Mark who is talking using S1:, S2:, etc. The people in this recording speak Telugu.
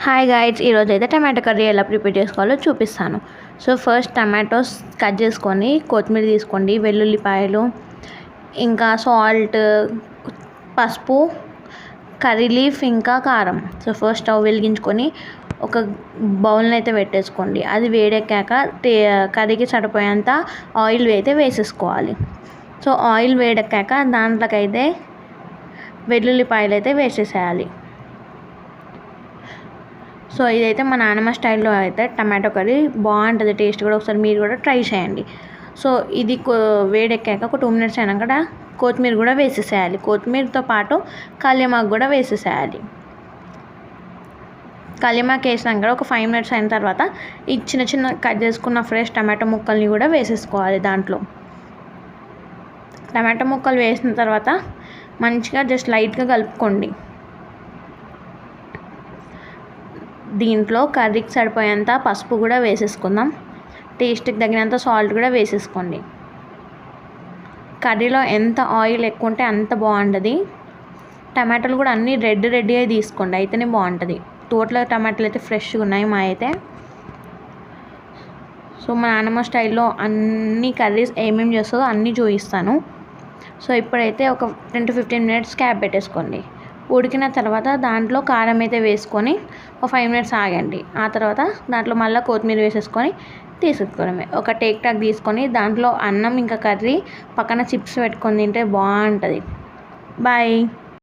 S1: హాయ్ గైడ్స్, ఈరోజు అయితే టమాటో కర్రీ ఎలా ప్రిపేర్ చేసుకోవాలో చూపిస్తాను. సో ఫస్ట్ టమాటోస్ కట్ చేసుకొని కొత్తిమీర తీసుకోండి, వెల్లుల్లిపాయలు, ఇంకా సాల్ట్, పసుపు, కర్రీ లీఫ్, ఇంకా కారం. సో ఫస్ట్ స్టవ్ వెలిగించుకొని ఒక బౌల్ని అయితే పెట్టేసుకోండి. అది వేడెక్కాక కర్రీకి సరిపోయేంత ఆయిల్ అయితే వేసేసుకోవాలి. సో ఆయిల్ వేడెక్కాక దాంట్లోకైతే వెల్లుల్లిపాయలు అయితే వేసేసేయాలి. సో ఇదైతే మా నాన్నమ్మ స్టైల్లో అయితే టమాటో కర్రీ బాగుంటుంది, టేస్ట్ కూడా. ఒకసారి మీరు కూడా ట్రై చేయండి. సో ఇది వేడెక్కాక ఒక 2 minutes అయినాక కొత్తిమీర కూడా వేసేసేయాలి. కొత్తిమీరతో పాటు కల్యమాకు కూడా వేసేసేయాలి. కల్యమాకు వేసినాక ఒక 5 minutes అయిన తర్వాత ఈ చిన్న చిన్న కట్ చేసుకున్న ఫ్రెష్ టమాటో ముక్కల్ని కూడా వేసేసుకోవాలి. దాంట్లో టమాటో ముక్కలు వేసిన తర్వాత మంచిగా జస్ట్ లైట్గా కలుపుకోండి. దీంట్లో కర్రీకి సరిపోయేంత పసుపు కూడా వేసేసుకుందాం. టేస్ట్కి తగినంత సాల్ట్ కూడా వేసేసుకోండి. కర్రీలో ఎంత ఆయిల్ ఎక్కువ ఉంటే అంత బాగుంటుంది. టమాటాలు కూడా అన్నీ రెడ్గా తీసుకోండి, అయితేనే బాగుంటుంది. తోటలో టమాటాలు అయితే ఫ్రెష్గా ఉన్నాయి మా అయితే. సో మా నాన్నమ్మ స్టైల్లో అన్ని కర్రీస్ ఏమేమి చేస్తుందో అన్నీ చూపిస్తాను. సో ఇప్పుడైతే ఒక 10 to 15 minutes క్యాప్ పెట్టేసుకోండి. ఉడికిన తర్వాత దాంట్లో కారం అయితే వేసుకొని ఒక 5 minutes ఆగండి. ఆ తర్వాత దాంట్లో మళ్ళీ కొత్తిమీర వేసేసుకొని తీసుకోవడమే. ఒక టేక్ టాక్ తీసుకొని దాంట్లో అన్నం ఇంకా కర్రీ పక్కన చిప్స్ పెట్టుకొని తింటే బాగుంటుంది. బాయ్.